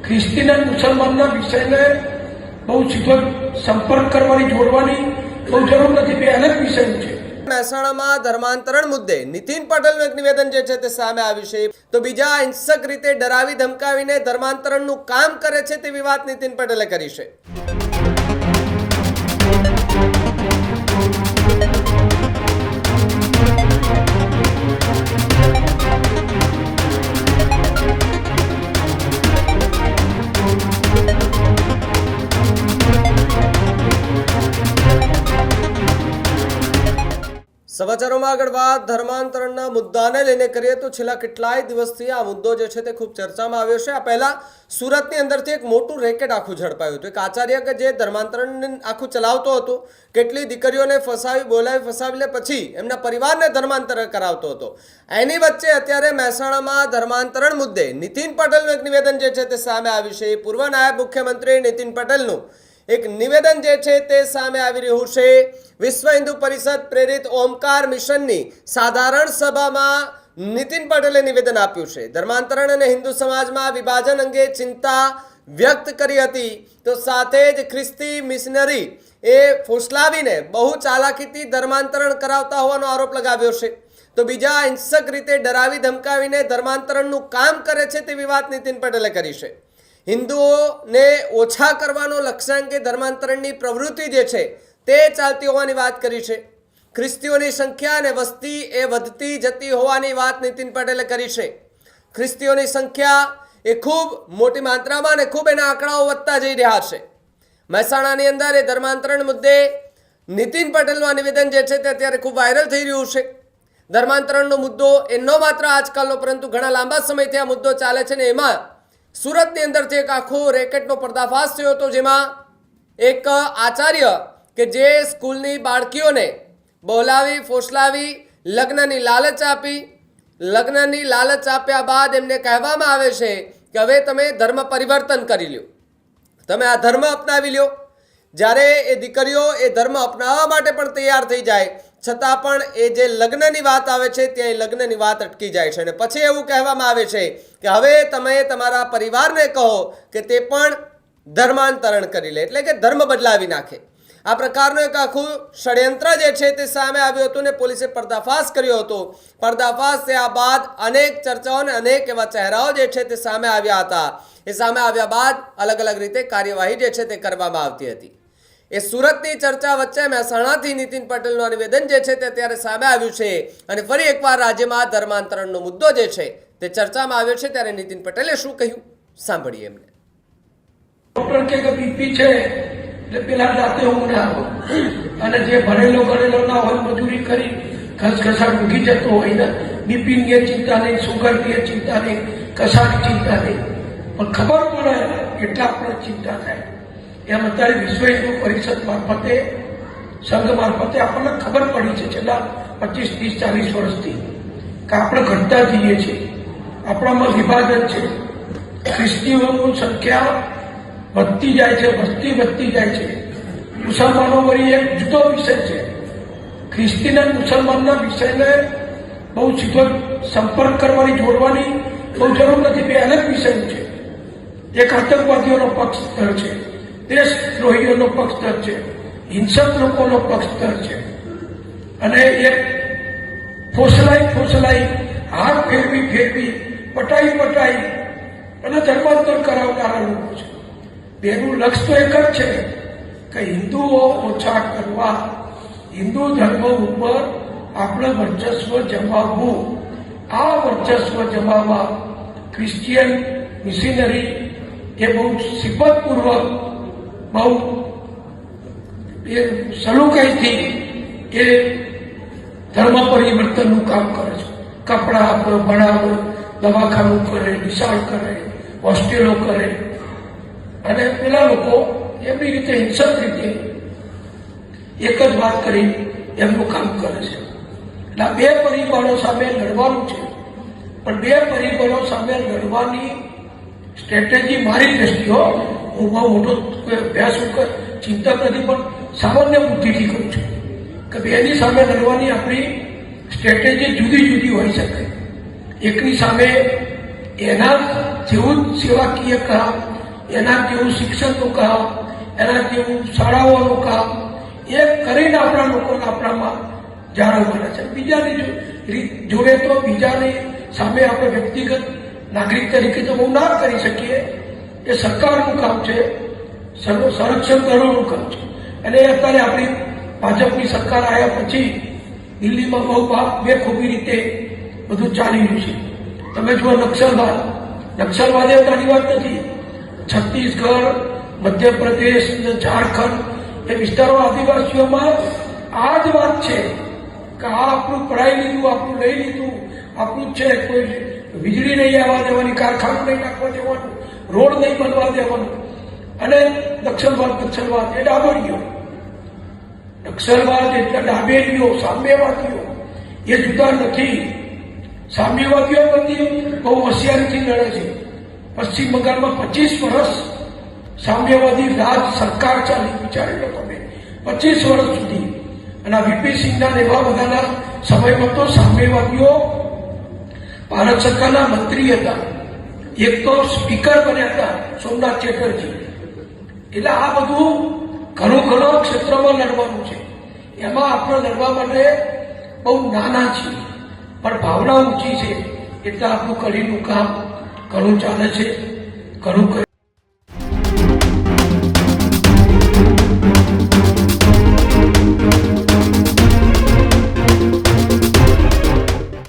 ખ્રિસ્તીના મુસલમાનના વિષયને બહુ સીધો સંપર્ક કરવાની જોડવાની બહુ જરૂર નથી, બે અલગ વિષય છે. મહેસાણામાં ધર્માંતરણ મુદ્દે નીતિન પટેલનું એક નિવેદન જે છે તે સામે આવ્યું છે. તો બીજા હિંસક રીતે ડરાવી ધમકાવીને ધર્માંતરણનું કામ કરે છે તેવી વાત નીતિન પટેલે કરી છે. સમાચારોમાં આગળ વાત ધર્માંતરણના મુદ્દાને લઈને કરીએ તો છેલ્લા કેટલાય દિવસથી આ મુદ્દો જે છે તે ખૂબ ચર્ચામાં આવ્યો છે. આ પહેલા સુરતની અંદરથી એક મોટું રેકેટ આખું ઝડપાયું હતું. એક આચાર્ય કે જે ધર્માંતરણ આખું ચલાવતો હતો, કેટલી દીકરીઓને ફસાવી લે પછી એમના પરિવારને ધર્માંતર કરાવતો હતો. એની વચ્ચે અત્યારે મહેસાણામાં ધર્માંતરણ મુદ્દે નીતિન પટેલનું એક નિવેદન જે છે તે સામે આવ્યું છે. પૂર્વ નાયબ મુખ્યમંત્રી નીતિન પટેલનું એક નિવેદન જે છે તે સામે આવી રહ્યું છે. વિશ્વ હિન્દુ પરિષદ પ્રેરિત ઓમકાર મિશનની સાધારણ સભામાં નીતિન પટેલે નિવેદન આપ્યું છે. ધર્માંતરણ અને હિન્દુ સમાજમાં વિભાજન અંગે ચિંતા વ્યક્ત કરી હતી. તો સાથે જ ખ્રિસ્તી મિશનરી એ ફોસલાવીને બહુ ચાલાકીથી ધર્માંતરણ કરાવતા હોવાનો આરોપ લગાવ્યો છે. તો બીજા હિંસક રીતે ડરાવી ધમકાવીને ધર્માંતરણનું કામ કરે છે તેવી વાત નીતિન પટેલે કરી છે. હિન્દુઓને ઓછા કરવાનો લક્ષ્યાંકે ધર્માંતરણની પ્રવૃત્તિ જે છે તે ચાલતી હોવાની વાત કરી છે. ખ્રિસ્તીઓની સંખ્યા અને વસ્તી એ વધતી જતી હોવાની વાત નીતિન પટેલે કરી છે. ખ્રિસ્તીઓની સંખ્યા એ ખૂબ મોટી માત્રામાં અને ખૂબ એના આંકડાઓ વધતા જઈ રહ્યા છે. મહેસાણાની અંદર એ ધર્માંતરણ મુદ્દે નીતિન પટેલનું આ નિવેદન જે છે તે અત્યારે ખૂબ વાયરલ થઈ રહ્યું છે. ધર્માંતરણનો મુદ્દો એ ન માત્ર આજકાલનો પરંતુ ઘણા લાંબા સમયથી આ મુદ્દો ચાલે છે ને એમાં સુરતની અંદરથી એક આખો રેકેટનો પર્દાફાશ થયો હતો, જેમાં એક આચાર્ય કે જે સ્કૂલની બાળકીઓને બોલાવી ફોસલાવી લગ્નની લાલચ આપ્યા બાદ એમને કહેવામાં આવે છે કે હવે તમે ધર્મ પરિવર્તન કરી લ્યો, તમે આ ધર્મ અપનાવી લ્યો. જ્યારે એ દીકરીઓ એ ધર્મ અપનાવવા માટે પણ તૈયાર થઈ જાય છતાં પણ એ જે લગ્નની વાત આવે છે ત્યાં લગ્નની વાત અટકી જાય છે અને પછી એવું કહેવામાં આવે છે કે હવે તમે તમારા પરિવારને કહો કે તે પણ ધર્માંતરણ કરી લે, એટલે કે ધર્મ બદલાવી નાખે. આ પ્રકારનું એક આખું ષડયંત્ર જે છે તે સામે આવ્યું હતું ને પોલીસે પર્દાફાશ કર્યો હતો. પર્દાફાશ થયા બાદ અનેક ચર્ચાઓ અને અનેક એવા ચહેરાઓ જે છે તે સામે આવ્યા હતા. એ સામે આવ્યા બાદ અલગ અલગ રીતે કાર્યવાહી જે છે તે કરવામાં આવતી હતી. એ સુરતની ચર્ચા વચ્ચે મહેસાણાથી નીતિન પટેલનું નિવેદન જે છે તે અત્યારે સામે આવ્યું છે અને ફરી એકવાર રાજ્યમાં ધર્માંતરણનો મુદ્દો જે છે તે ચર્ચામાં આવ્યો છે. ત્યારે નીતિન પટેલે શું કહ્યું સાંભળીએ એમને. ડોક્ટર કે બીપી છે એટલે પેલા રાતે ઊંઘ ના આવે અને જે ભણેલો ગણેલો ના હોય મજૂરી કરી ઘસઘસા ઊંઘી જતો હોય ને બીપીની ચિંતા નહીં, સુગરની ચિંતા નહીં, કશાની ચિંતા નહીં, પણ ખબર પડે એટલા આપણે ચિંતા થાય. એમ અત્યારે વિશ્વ હિન્દુ પરિષદ મારફતે સંઘ મારફતે આપણને ખબર પડી છે છેલ્લા 25, 30, 40 વર્ષથી કે આપણે ઘટતા જઈએ છીએ, આપણામાં વિભાજન છે, ખ્રિસ્તીઓની સંખ્યા વધતી જાય છે, વસ્તી વધતી જાય છે. મુસલમાનો વળી એક જુદો વિષય છે. ખ્રિસ્તીના મુસલમાનના વિષયને બહુ સીધો સંપર્ક કરવાની જોડવાની બહુ જરૂર નથી, બે અલગ વિષય છે. એક આતંકવાદીઓનો પક્ષ છે, દેશદ્રોહીઓનો પક્ષ છે, હિંસક લોકોનો પક્ષ છે અને એક ફોસલાઈ હાથ ફેરવી પટાઈ અને ધર્માંતર કરાવનારા લોકો છે. બેનું લક્ષ્ય તો એક જ છે કે હિન્દુઓ ઓછા કરવા, હિન્દુ ધર્મ ઉપર આપણે વર્ચસ્વ જમાવવું. આ વર્ચસ્વ જમાવવા ક્રિશ્ચિયન મિશનરી એ બહુ સિફતપૂર્વક બહુ એ સલુકાઈથી એ ધર્મ પરિવર્તનનું કામ કરે છે. કપડા આપે, ભણાવે, દવાખાનું કરે, નિશાળ કરે, હોસ્ટેલો કરે અને પેલા લોકો એમની રીતે હિંસક રીતે એક જ વાત કરી એમનું કામ કરે છે. એટલે બે પરિબળો સામે લડવાનું છે, પણ બે પરિબળો સામે લડવાની સ્ટ્રેટેજી મારી દ્રષ્ટિઓ હું બહુ મોટો અભ્યાસ ચિંતક નથી, પણ સામાન્ય બુદ્ધિથી કહું છું કે બેની સામે લડવાની આપણી સ્ટ્રેટેજી જુદી જુદી હોઈ શકે. એકની સામે એના જેવું જ સેવાકીય કામ એના જેવું શિક્ષણનું કામ, એના જેવું શાળાઓનું કામ એ કરીને આપણા લોકોને આપણામાં જાળવવાના છે. બીજાની જોડે તો બીજાની સામે આપણે વ્યક્તિગત નાગરિક તરીકે તો બહુ ના કરી શકીએ. એ સરકારનું કામ છે, સંરક્ષણ દળોનું કામ છે. અને અત્યારે આપણી ભાજપની સરકાર આવ્યા પછી દિલ્હીમાં બહુ બેખૂબી રીતે બધું ચાલી રહ્યું છે. તમે જુઓ નક્સલવાદ એ તારી વાત નથી. છત્તીસગઢ, મધ્યપ્રદેશ, ઝારખંડ એ વિસ્તારો આદિવાસીઓમાં આ જ વાત છે કે આ આપણું પડાઈ લીધું, આપણું લઈ લીધું, આપણું જ છે. કોઈ વીજળી નહીં આવવા દેવાની, કારખાનું નહીં નાખવા દેવાનું, રોડ નહીં બનવા દેવાનું. અને નક્સલવાદ એ ડાબેરીઓ. નક્સલવાદ એટલે ડાબેરીઓ, સામ્યવાદીઓ એ જુદા નથી. સામ્યવાદીઓ બધી બહુ હોશિયારીથી લડે છે. પશ્ચિમ બંગાળમાં 25 વર્ષ સામ્યવાદી રાજ સરકાર ચાલી, વિચારી લો તમે, 25 વર્ષ સુધી. અને વીપી સિંહના એવા બધાના સમયમાં તો સામ્યવાદીઓ ભારત સરકારના મંત્રી હતા, એક તો સ્પીકર બન્યા હતા સોમનાથ ચેટર્જી. એટલે આ બધું ઘણું ક્ષેત્રમાં લડવાનું છે. એમાં આપણે લડવા માટે બહુ નાના છીએ, પણ ભાવના ઊંચી છે. એટલે આપણું કડીનું કામ ઘણું ચાલે છે, ઘણું